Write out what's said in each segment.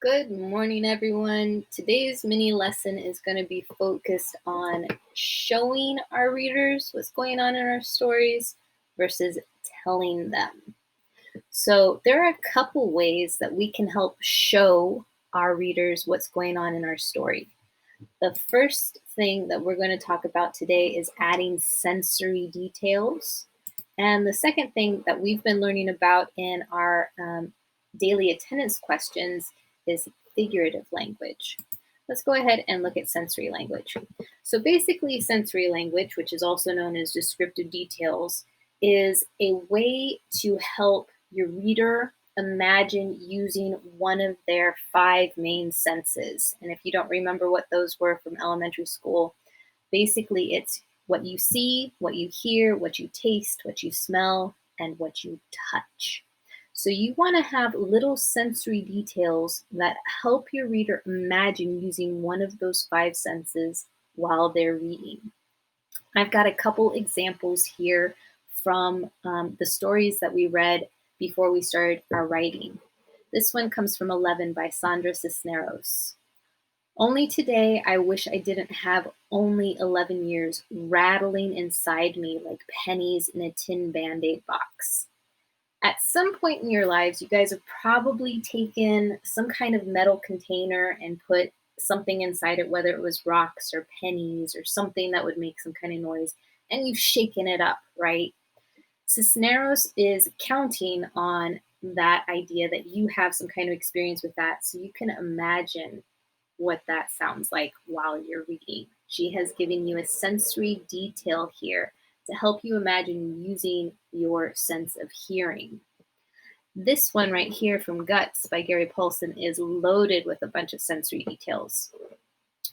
Good morning, everyone. Today's mini lesson is going to be focused on showing our readers what's going on in our stories versus telling them. So, there are a couple ways that we can help show our readers what's going on in our story. The first thing that we're going to talk about today is adding sensory details. And the second thing that we've been learning about in our daily attendance questions is figurative language. Let's go ahead and look at sensory language. So basically, sensory language, which is also known as descriptive details, is a way to help your reader imagine using one of their five main senses. And if you don't remember what those were from elementary school, basically it's what you see, what you hear, what you taste, what you smell, and what you touch. So you want to have little sensory details that help your reader imagine using one of those five senses while they're reading. I've got a couple examples here from the stories that we read before we started our writing. This one comes from 11 by Sandra Cisneros. Only today I wish I didn't have only 11 years rattling inside me like pennies in a tin Band-Aid box. At some point in your lives, you guys have probably taken some kind of metal container and put something inside it, whether it was rocks or pennies or something that would make some kind of noise, and you've shaken it up, right? Cisneros is counting on that idea that you have some kind of experience with that so you can imagine what that sounds like while you're reading. She has given you a sensory detail here to help you imagine using your sense of hearing. This one right here from Guts by Gary Paulson is loaded with a bunch of sensory details.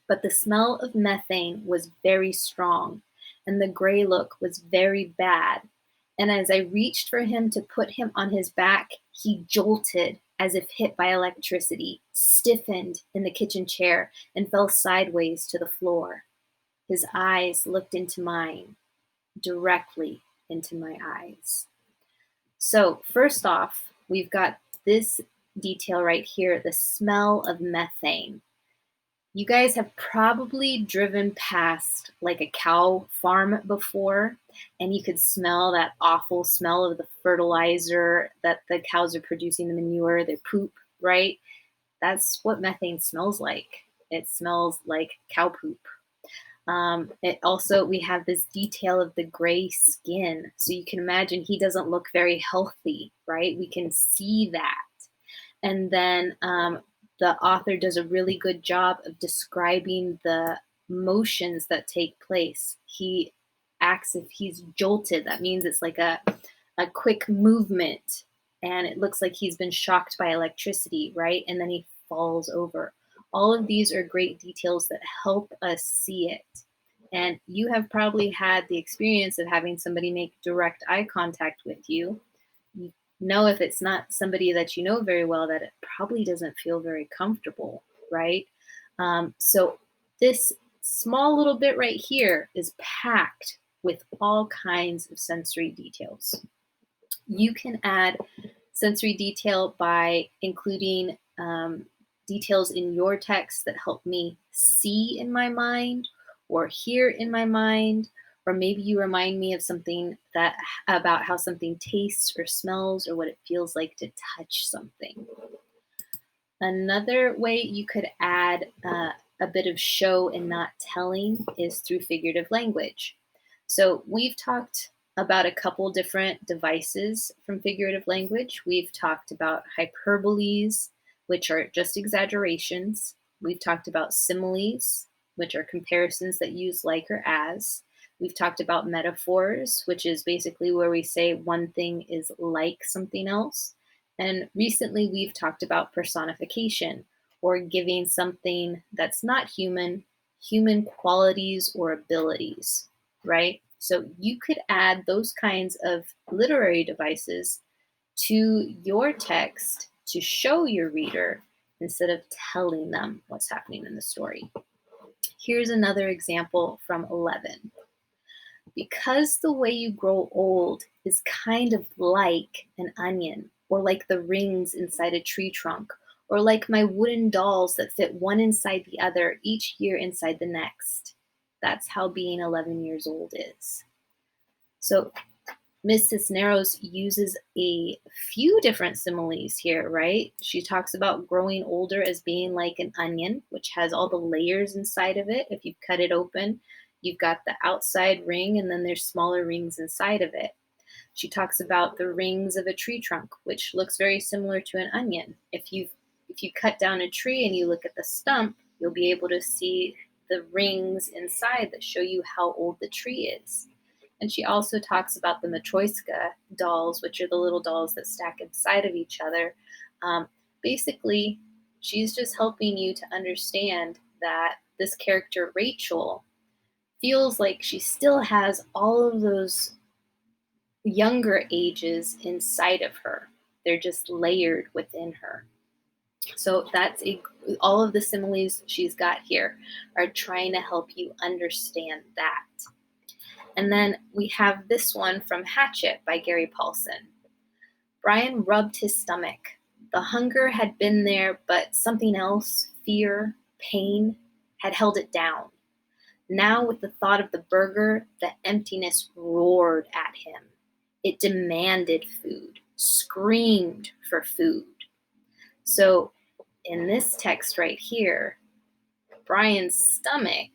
But the smell of methane was very strong, and the gray look was very bad. And as I reached for him to put him on his back, he jolted as if hit by electricity, stiffened in the kitchen chair, and fell sideways to the floor. His eyes looked into mine, directly into my eyes. So, first off, we've got this detail right here, the smell of methane. You guys have probably driven past like a cow farm before, and you could smell that awful smell of the fertilizer that the cows are producing, the manure, their poop, right? That's what methane smells like. It smells like cow poop. It also, we have this detail of the gray skin. So you can imagine he doesn't look very healthy, right? We can see that. And then the author does a really good job of describing the motions that take place. He acts if he's jolted. That means it's like a quick movement, and it looks like he's been shocked by electricity, right? And then he falls over. All of these are great details that help us see it. And you have probably had the experience of having somebody make direct eye contact with you. You know, if it's not somebody that you know very well, that it probably doesn't feel very comfortable, right? So this small little bit right here is packed with all kinds of sensory details. You can add sensory detail by including details in your text that help me see in my mind or hear in my mind, or maybe you remind me of something that about how something tastes or smells or what it feels like to touch something. Another way you could add a bit of show and not telling is through figurative language. So we've talked about a couple different devices from figurative language. We've talked about hyperboles, which are just exaggerations. We've talked about similes, which are comparisons that use like or as. We've talked about metaphors, which is basically where we say one thing is like something else. And recently we've talked about personification, or giving something that's not human, human qualities or abilities, right? So you could add those kinds of literary devices to your text to show your reader instead of telling them what's happening in the story. Here's another example from 11. Because the way you grow old is kind of like an onion, or like the rings inside a tree trunk, Or like my wooden dolls that fit one inside the other, each year inside the next. That's how being 11 years old is. So Miss Cisneros uses a few different similes here, right? She talks about growing older as being like an onion, which has all the layers inside of it. If you cut it open, you've got the outside ring, and then there's smaller rings inside of it. She talks about the rings of a tree trunk, which looks very similar to an onion. If you cut down a tree and you look at the stump, you'll be able to see the rings inside that show you how old the tree is. And she also talks about the Matryoshka dolls, which are the little dolls that stack inside of each other. Um, Basically, she's just helping you to understand that this character, Rachel, feels like she still has all of those younger ages inside of her. They're just layered within her. So all of the similes she's got here are trying to help you understand that. And then we have this one from Hatchet by Gary Paulson. Brian rubbed his stomach. The hunger had been there, but something else, fear, pain, had held it down. Now, with the thought of the burger, the emptiness roared at him. It demanded food, screamed for food. So, in this text right here, Brian's stomach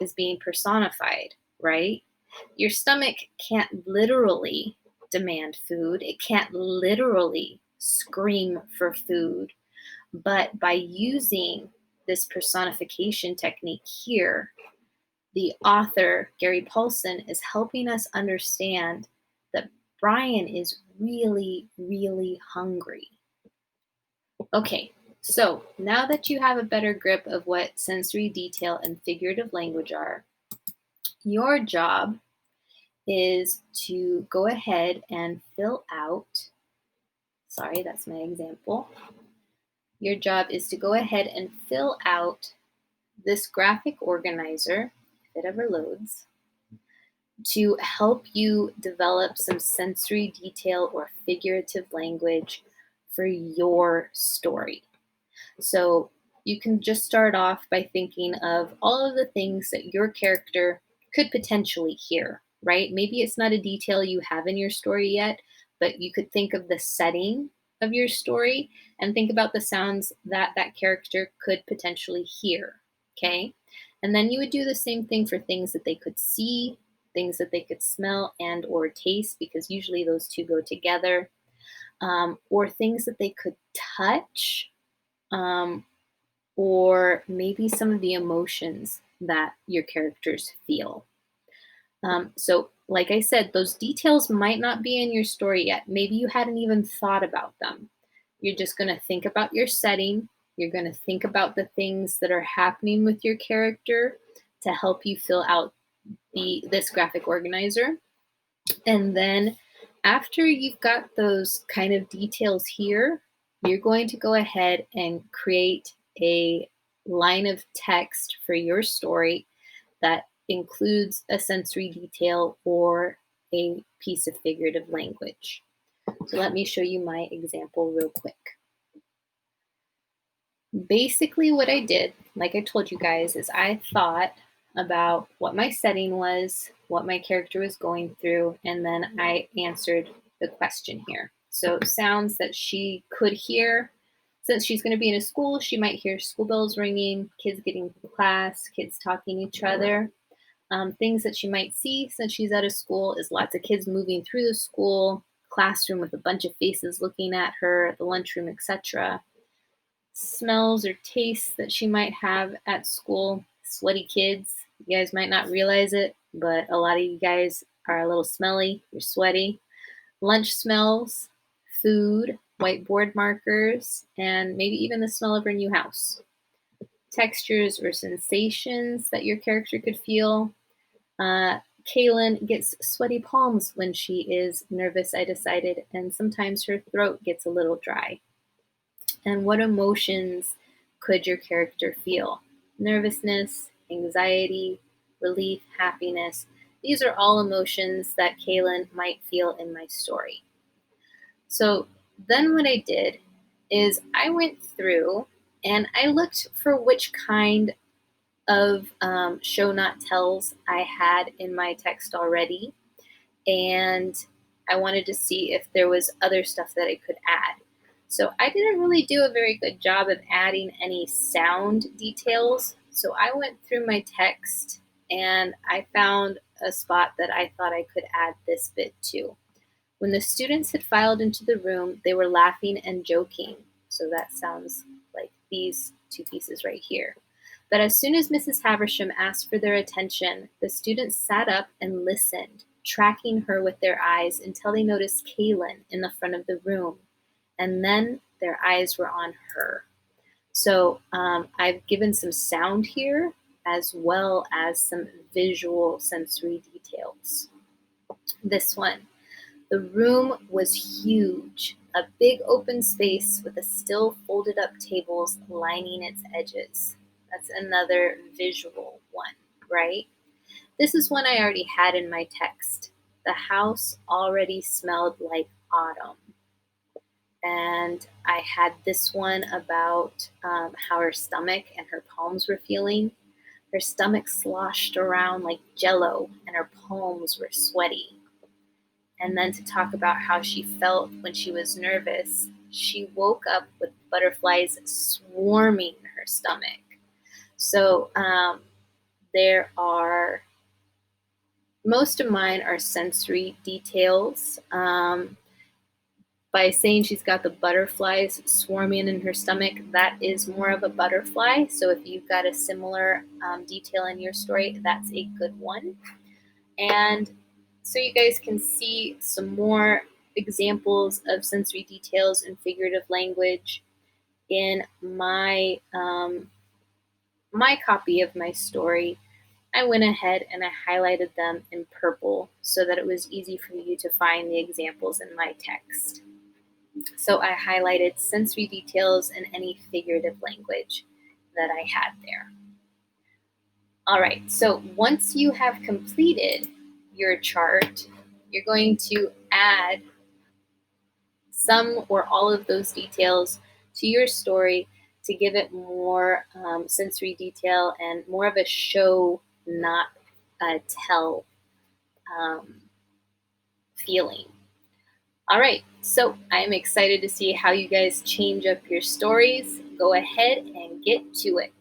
is being personified, right? Your stomach can't literally demand food. It can't literally scream for food. But by using this personification technique here, the author, Gary Paulson, is helping us understand that Brian is really, really hungry. Okay, so now that you have a better grip of what sensory detail and figurative language are, your job is to go ahead and fill out, sorry, that's my example. Your job is to go ahead and fill out this graphic organizer, if it ever loads, to help you develop some sensory detail or figurative language for your story. So you can just start off by thinking of all of the things that your character could potentially hear, right? Maybe it's not a detail you have in your story yet, but you could think of the setting of your story and think about the sounds that that character could potentially hear, okay? And then you would do the same thing for things that they could see, things that they could smell and or taste, because usually those two go together, or things that they could touch, or maybe some of the emotions that your characters feel. So, like I said, those details might not be in your story yet. Maybe you hadn't even thought about them. You're just going to think about your setting. You're going to think about the things that are happening with your character to help you fill out this graphic organizer. And then after you've got those kind of details here, you're going to go ahead and create a line of text for your story that includes a sensory detail or a piece of figurative language. So let me show you my example real quick. Basically what I did, like I told you guys, is I thought about what my setting was, what my character was going through, and then I answered the question here. So sounds that she could hear. Since she's going to be in a school, she might hear school bells ringing, kids getting to class, kids talking to each other. Things that she might see since she's out of school is lots of kids moving through the school, classroom with a bunch of faces looking at her, the lunchroom, etc. Smells or tastes that she might have at school, sweaty kids. You guys might not realize it, but a lot of you guys are a little smelly, you're sweaty. Lunch smells, food, whiteboard markers, and maybe even the smell of her new house. Textures or sensations that your character could feel. Kaylin gets sweaty palms when she is nervous, I decided, and sometimes her throat gets a little dry. And what emotions could your character feel? Nervousness, anxiety, relief, happiness. These are all emotions that Kaylin might feel in my story. So then what I did is I went through and I looked for which kind of show not tells I had in my text already, and I wanted to see if there was other stuff that I could add. So I didn't really do a very good job of adding any sound details. So I went through my text and I found a spot that I thought I could add this bit to. When the students had filed into the room, they were laughing and joking. So that sounds like these two pieces right here. But as soon as Mrs. Havisham asked for their attention, the students sat up and listened, tracking her with their eyes until they noticed Kaylin in the front of the room. And then their eyes were on her. So I've given some sound here as well as some visual sensory details. This one. The room was huge, a big open space with a still folded up tables lining its edges. That's another visual one, right? This is one I already had in my text. The house already smelled like autumn. And I had this one about how her stomach and her palms were feeling. Her stomach sloshed around like jello, and her palms were sweaty. And then to talk about how she felt when she was nervous, she woke up with butterflies swarming her stomach. So there are, most of mine are sensory details. By saying she's got the butterflies swarming in her stomach, that is more of a butterfly. So if you've got a similar detail in your story, that's a good one. And so you guys can see some more examples of sensory details in figurative language in my my copy of my story. I went ahead and I highlighted them in purple so that it was easy for you to find the examples in my text. So I highlighted sensory details in any figurative language that I had there. All right, so once you have completed your chart, you're going to add some or all of those details to your story to give it more sensory detail and more of a show, not a tell feeling. All right, so I'm excited to see how you guys change up your stories. Go ahead and get to it.